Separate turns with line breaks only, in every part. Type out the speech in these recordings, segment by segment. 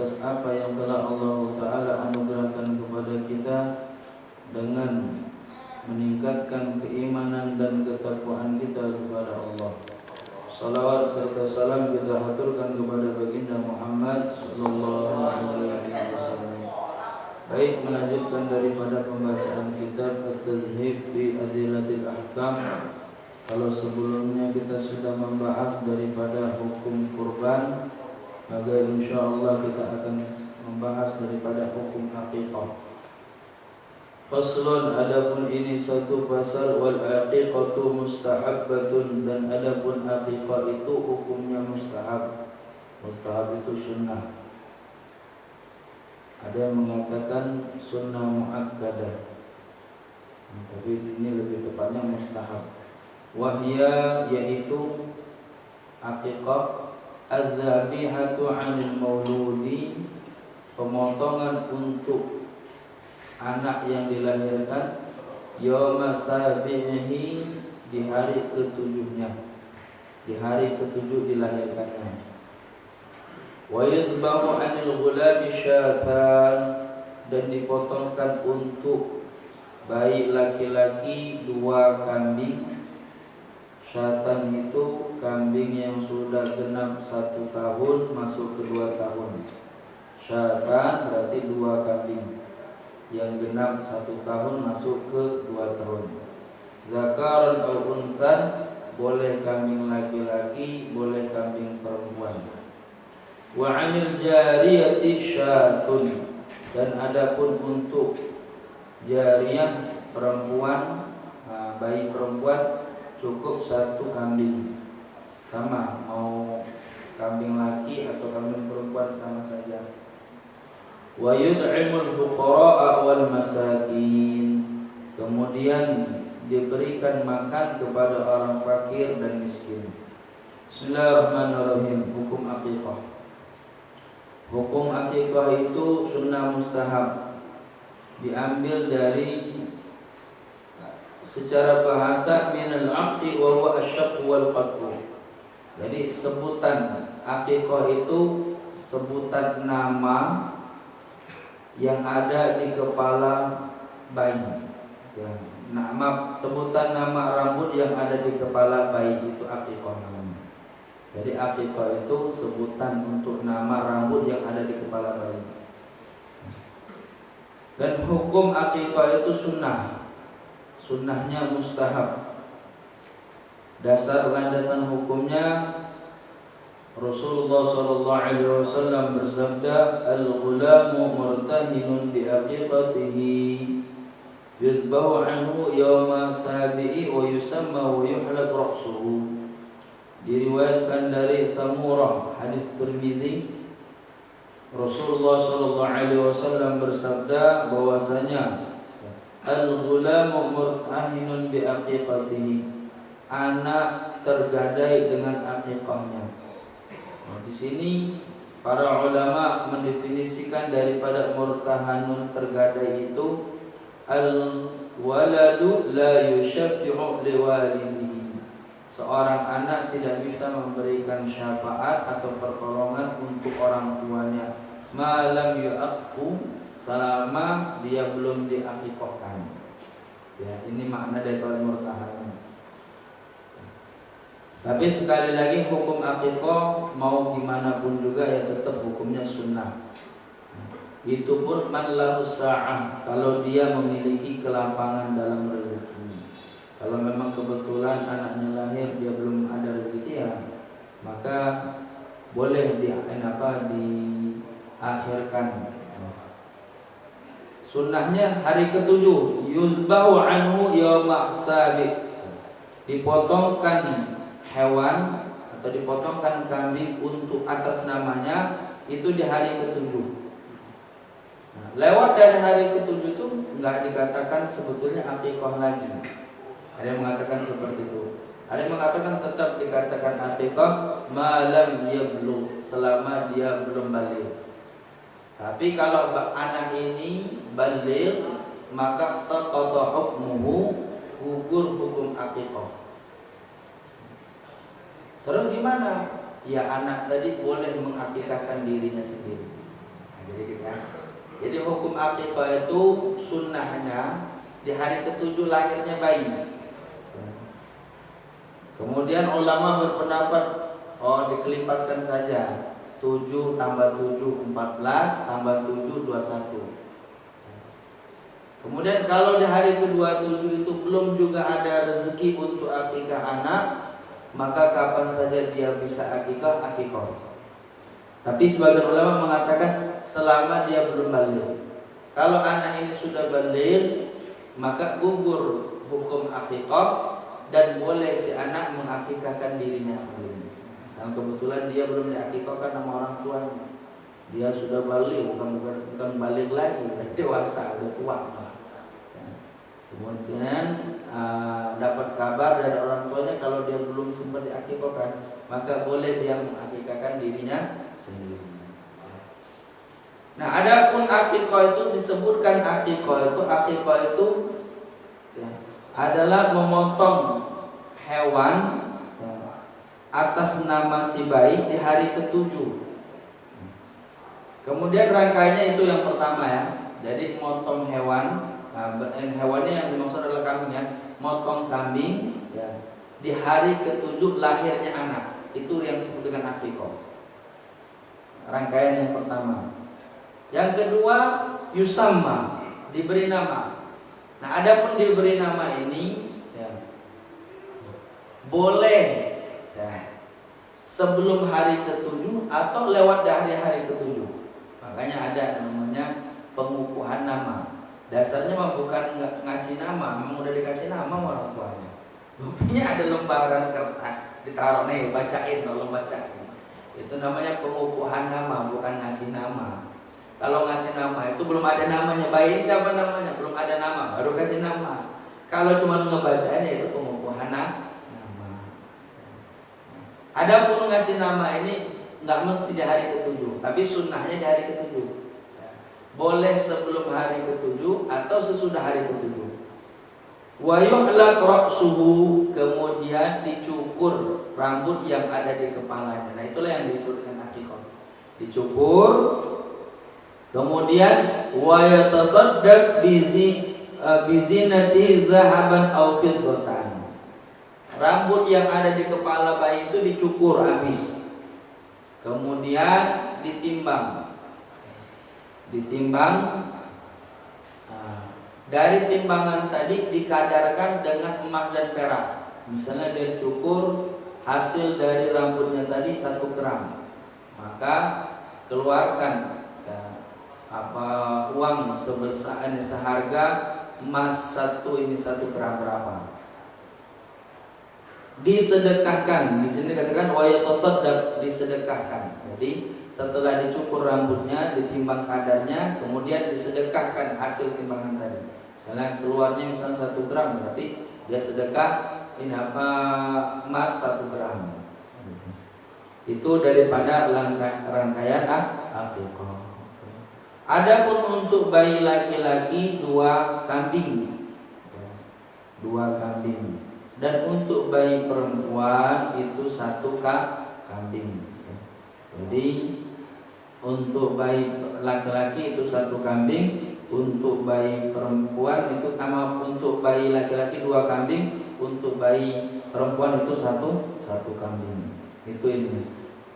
atas apa yang telah Allah Ta'ala anugerahkan kepada kita dengan meningkatkan keimanan dan ketakwaan kita kepada Allah. Salawat serta salam kita haturkan kepada baginda Muhammad sallallahu alaihi wasallam. Baik, melanjutkan daripada pembacaan kitab At-Tazhib fi Adillatil Ahkam. Kalau sebelumnya kita sudah membahas daripada hukum kurban, maka insyaallah kita akan membahas daripada hukum aqiqah. Faslun, adapun ini satu pasal, wal aqiqatu mustahabbatun, dan adapun aqiqah itu hukumnya mustahab. Mustahab itu sunnah. Ada yang mengatakan sunnah muakkadah, tapi sini lebih tepatnya mustahab. Wahya, yaitu aqiqah, az-zabihatu 'anil mauludi, pemotongan untuk anak yang dilahirkan, yauma sabihi, di hari ketujuhnya, di hari ketujuh dilahirkannya. Wa yudbahu 'anil ghulami syatan, dan dipotongkan untuk bayi laki-laki 2 kambing. Syatan itu kambing yang sudah genap 1 tahun masuk ke 2 tahun. Syatan berarti 2 kambing yang genap 1 tahun masuk ke 2 tahun. Zakaran atau untan, boleh kambing laki-laki, boleh kambing perempuan. Wa 'anil jariyati syatun, dan adapun untuk jariyah perempuan, bayi perempuan, cukup 1 kambing. Sama, mau kambing laki atau kambing perempuan sama saja. Wa yud'imul fuqara'a wal masakin, kemudian diberikan makan kepada orang fakir dan miskin. Bismillahirrahmanirrahim. Hukum aqiqah. Hukum aqiqah itu sunnah mustahab, diambil dari secara bahasa minal aqdi wa huwa asyaq wal qatl. Jadi sebutan aqiqah itu sebutan nama yang ada di kepala bayi. Ya, sebutan nama rambut yang ada di kepala bayi itu aqiqah namanya. Jadi aqiqah itu sebutan untuk nama rambut yang ada di kepala bayi. Dan hukum aqiqah itu sunnah. Sunnahnya mustahab. Dasar landasan hukumnya, Rasulullah sallallahu alaihi wasallam bersabda, al-ghulamu murtahinun bi aqiqatihi, yuzbahu anhu yawma sabi'i wa yusamma wa yuhlaq ra'suhu. Diriwayatkan dari Tamurah, hadis Tirmizi, Rasulullah sallallahu alaihi wasallam bersabda bahwasanya al-ghulamu murtahinun bi aqiqatihi, anak tergadai dengan aqiqahnya. Di sini para ulama mendefinisikan daripada murtahanun tergadai itu, al-waladu la yushaffi'u liwalidihi, seorang anak tidak bisa memberikan syafaat atau pertolongan untuk orang tuanya, malam yu'aqqu, selama dia belum diaqiqahkan. Ya, ini makna daripada murtahanun. Tapi sekali lagi, hukum aqiqah mau gimana pun juga ya tetap hukumnya sunnah. Itu pun man lahu sa'ah, kalau dia memiliki kelapangan dalam rezeki. Kalau memang kebetulan anaknya lahir dia belum ada rezeki, ya maka boleh diakhirkan. Sunnahnya hari ketujuh, yuzbahu anhu yawma sabi, dipotongkan hewan atau dipotongkan kambing untuk atas namanya itu di hari ketujuh. Nah, lewat dari hari ketujuh itu enggak dikatakan sebetulnya aqiqah lagi. Ada yang mengatakan seperti itu. Ada yang mengatakan tetap dikatakan aqiqah malam yablugh, selama dia belum balik. Tapi kalau anak ini baligh, maka saqata hukmuhu, gugur hukum aqiqah. Terus gimana? Ya anak tadi boleh mengakikahkan dirinya sendiri. Jadi hukum akikah itu sunnahnya di hari ke-7 lahirnya bayi. Kemudian ulama berpendapat dikelipatkan saja 7 tambah 7 14 tambah 7 21. Kemudian kalau di hari ke-27 itu belum juga ada rezeki untuk akikah anak, maka kapan saja dia bisa akikah. Tapi sebagian ulama mengatakan selama dia belum balik. Kalau anak ini sudah balik, maka gugur hukum akikah dan boleh si anak mengakikahkan dirinya sendiri. Dan kebetulan dia belum diakikahkan sama orang tuanya. Dia sudah balik, bukan balik lagi, sudah dewasa, sudah tua. Kemudian dapat kabar dari orang tuanya kalau dia belum sempat diakikahkan, maka boleh dia mengakikahkan dirinya sendiri. Nah, adapun akikah itu disebutkan akikah itu adalah memotong hewan atas nama si bayi di hari ke-7. Kemudian rangkaiannya itu yang pertama ya. Jadi memotong hewan, hewannya yang dimaksud adalah kambing ya. Motong kambing ya, di hari ke-7 lahirnya anak. Itu yang disebut dengan akikah. Rangkaian yang pertama. Yang kedua, yusamma, diberi nama. Nah, adapun diberi nama ini ya, boleh ya, sebelum hari ke-7 atau lewat dari hari ke-7. Makanya ada namanya pengukuhan nama. Dasarnya mah bukan ngasih nama, memang udah dikasih nama orang tuanya. Buktinya ada lembaran kertas ditaruh nih, bacain, tolong bacain. Itu namanya pengukuhan nama, bukan ngasih nama. Kalau ngasih nama itu belum ada namanya, bayi siapa namanya, belum ada nama, baru kasih nama. Kalau cuma ngebacainnya itu pengukuhan nama. Adapun ngasih nama ini nggak mesti di hari ke-7, tapi sunnahnya di hari ke-7. Boleh sebelum hari ke-7 atau sesudah hari ke-7. Wa yuhlaq ra'suhu, kemudian dicukur rambut yang ada di kepalanya. Nah, itulah yang disebut dengan akikah. Dicukur, kemudian wa yatasaddaq bizinati zahaban aw fiddatan. Rambut yang ada di kepala bayi itu dicukur habis. Kemudian ditimbang. Dari timbangan tadi dikadarkan dengan emas dan perak. Misalnya dia cukur hasil dari rambutnya tadi 1 gram, maka keluarkan uang sebesar seharga emas 1 gram berapa. Disedekahkan. Di sini dikatakan wa yatasaddaq, disedekahkan. Jadi setelah dicukur rambutnya, ditimbang kadarnya, kemudian disedekahkan hasil timbangan tadi. Misalnya keluarnya 1 gram, berarti dia sedekah emas 1 gram. Itu daripada rangkaian akikah. Adapun untuk bayi laki-laki 2 kambing. 2 kambing. Dan untuk bayi perempuan itu 1 kambing. Jadi untuk bayi laki-laki itu 1 kambing, untuk bayi perempuan itu untuk bayi laki-laki 2 kambing, untuk bayi perempuan itu 1 kambing. Itu ini.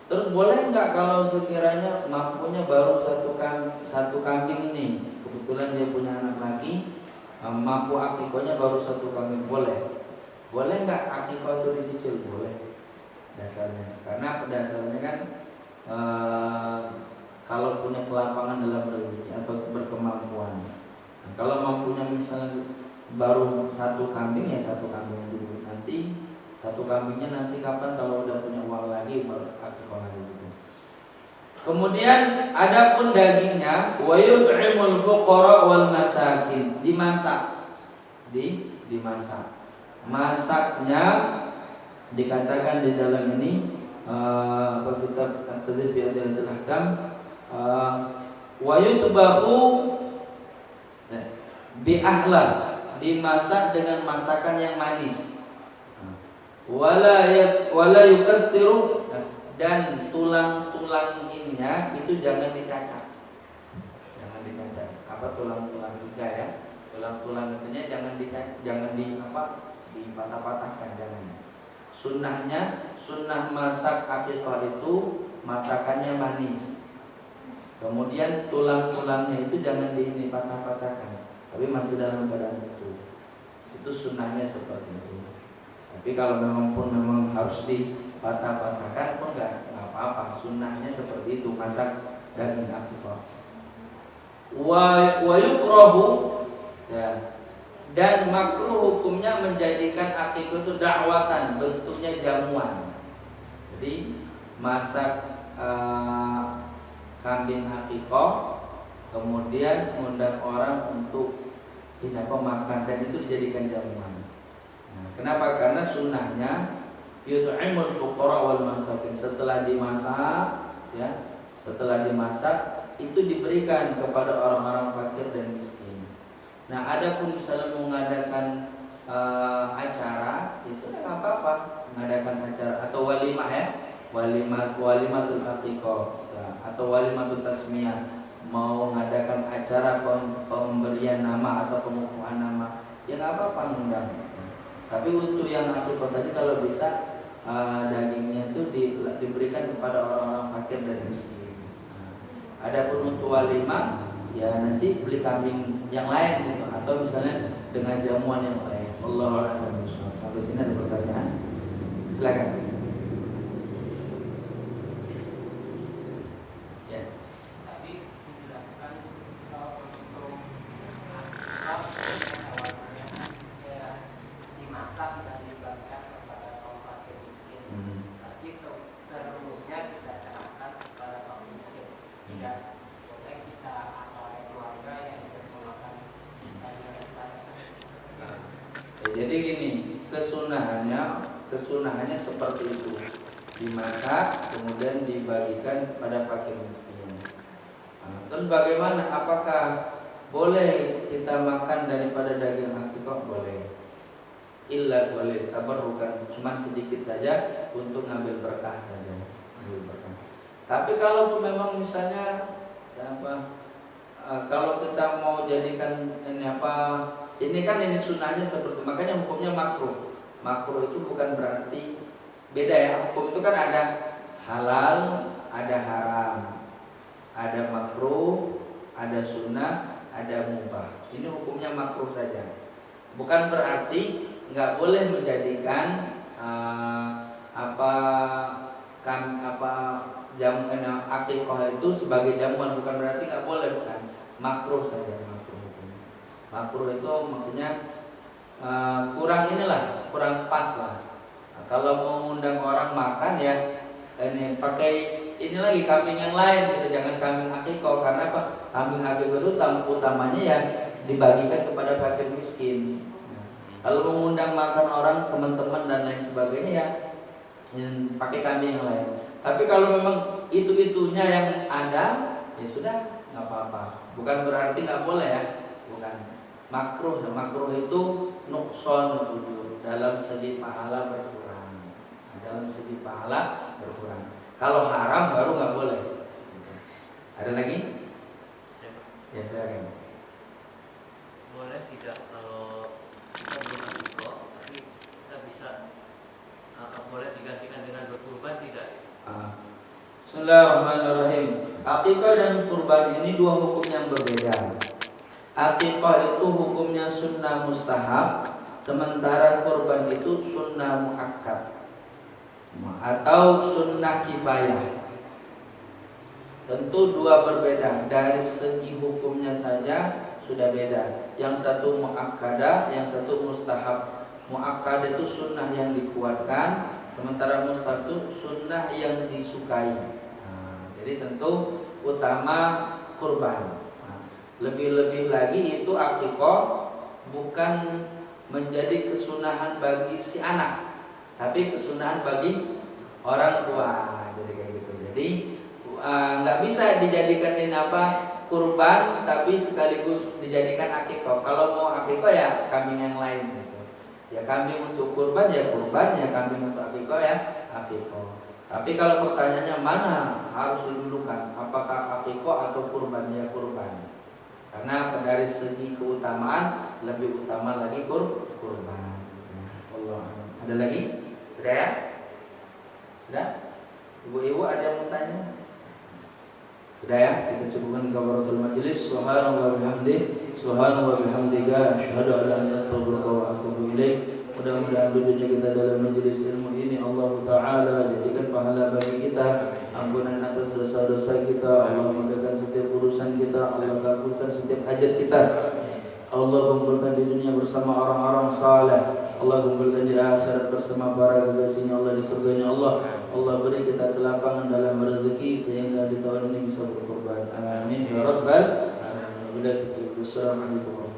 Terus boleh nggak kalau sekiranya mampunya baru 1 kambing ini, kebetulan dia punya anak laki, mampu akikahnya baru 1 kambing, boleh nggak akikah itu dicicil? Boleh dasarnya, karena dasarnya kan kalau punya kelapangan dalam rezeki atau berkemampuan. Nah, kalau mampunya misalnya baru 1 kambing ya 1 kambing dulu. Nanti 1 kambingnya nanti kapan kalau udah punya uang lagi baru akikah lagi gitu. Kemudian adapun dagingnya wa yut'imul fuqara wal masakin, dimasak. Dimasak. Masaknya dikatakan di dalam ini kitab At-Tadzhib bi Adil Ahkam wa yutbahu bi ahla, dimasak dengan masakan yang manis. Wala yukatsiru, dan tulang-tulang ininya itu jangan dicacat. tulang-tulang iga ya. Tulang-tulang itunya jangan dipatah-patahkan, jangan. Sunnah masak akikah itu masakannya manis. Kemudian tulang-tulangnya itu jangan dipatah-patahkan, tapi masih dalam keadaan itu. Itu sunnahnya seperti itu. Tapi kalau memang harus dipatah-patahkan pun nggak apa-apa. Sunnahnya seperti itu masak daging akikah. Wa yukrahu ya. Dan makruh hukumnya menjadikan akikah itu dakwatan, bentuknya jamuan. Jadi masak kambing akikah, kemudian mengundang orang untuk makan, dan itu dijadikan jamuan. Nah, kenapa? Karena sunnahnya yut'imul fuqara wal masakin. Setelah dimasak itu diberikan kepada orang-orang fakir dan miskin. Nah, adapun misalnya mengadakan acara, ya sudah nggak apa-apa, mengadakan acara atau walimah ya, walimatul aqiqah atau walimatul tasmiyah, mau mengadakan acara pemberian nama atau pengukuhan nama, ya nggak apa-apa mengundang. Tapi untuk yang aqiqah tadi kalau bisa dagingnya itu diberikan kepada orang-orang fakir dan miskin. Adapun untuk walimah, ya nanti beli kambing yang lain gitu, atau misalnya dengan jamuan yang lain. Wallahu a'lam bishawab. Sampai sini ada pertanyaan? Silakan. Ya.
Tadi dijelaskan untuk dimasak dan dibagikan kepada kaum fakir miskin. Tapi seluruhnya kita serahkan kepada kaum miskin. Tidak boleh kita atau keluarga yang menggunakan
Jadi gini, kesunahannya seperti itu. Dimasak kemudian dibagikan kepada fakir miskin. Terus bagaimana? Apakah boleh kita makan daripada daging akikah? Boleh. Illa boleh tabarrukan, cuma sedikit saja untuk ngambil berkah saja. Tapi kalau memang misalnya kalau kita mau jadikan ini sunnahnya seperti, makanya hukumnya makruh. Makruh itu bukan berarti beda ya. Hukum itu kan ada halal, ada haram, ada makruh, ada sunnah, ada mubah. Ini hukumnya makruh saja. Bukan berarti nggak boleh menjadikan jamuan akikah itu sebagai jamuan, bukan berarti nggak boleh, bukan. Makruh saja, makruh itu maksudnya kurang pas lah. Nah, kalau mau mengundang orang makan ya ini pakai ini lagi kambing yang lain gitu, jangan kambing akikah. Karena apa? Kambing akikah itu utamanya ya dibagikan kepada fakir miskin. Kalau mengundang makan orang, teman-teman dan lain sebagainya ya pakai kambing yang lain. Tapi kalau memang itu-itunya yang ada, ya sudah nggak apa-apa. Bukan berarti nggak boleh ya, bukan. Makruh itu nukson ujur, dalam segi pahala berkurang. Kalau haram baru nggak boleh. Ada lagi? Ya silakan.
Boleh tidak kalau kita belum akikah, tapi kita bisa boleh digantikan dengan berkurban tidak?
Bismillahirrahmanirrahim. Akikah dan kurban ini dua hukum yang berbeda. Akikah itu hukumnya sunnah mustahab, sementara kurban itu sunnah muakkad atau sunnah kifayah. Tentu dua berbeda, dari segi hukumnya saja sudah beda. Yang satu muakkadah, yang satu mustahab. Muakkadah itu sunnah yang dikuatkan, sementara mustahab itu sunnah yang disukai. Jadi tentu utama kurban. Lebih-lebih lagi itu akikah bukan menjadi kesunahan bagi si anak, tapi kesunahan bagi orang tua. Jadi kayak gitu. Jadi nggak bisa dijadikan kurban tapi sekaligus dijadikan akikah. Kalau mau akikah ya kambing yang lain gitu. Ya kambing untuk kurban ya kurban, ya kambing untuk akikah ya akikah. Tapi kalau pertanyaannya mana harus didudukan, apakah akikah atau kurban, ya kurban. Karena dari segi keutamaan lebih utama lagi kurban. Allah. Ada lagi? Sudah ya? Sudah? Ibu-ibu ada yang mau tanya? Sudah ya? Kita cukupkan kafaratul majelis. Subhanallah bihamdihi, subhanallah bihamdika, asyhadu an la ilaha illa anta astaghfiruka wa atubu ilaik. Mudah-mudahan duduknya kita dalam majelis ilmu ini Allah Ta'ala jadikan pahala bagi kita, ampunan atas dosa-dosa kita, Allah mudahkan setiap urusan kita, Allah kabulkan setiap hajat kita, Allah kumpulkan di dunia bersama orang-orang saleh, Allah kumpulkan di akhirat bersama para kekasihnya Allah di surganya Allah. Allah beri kita kelapangan dalam rezeki sehingga di tahun ini bisa berkorban. Amin ya rabbal alamin. Assalamualaikum warahmatullahi wabarakatuh.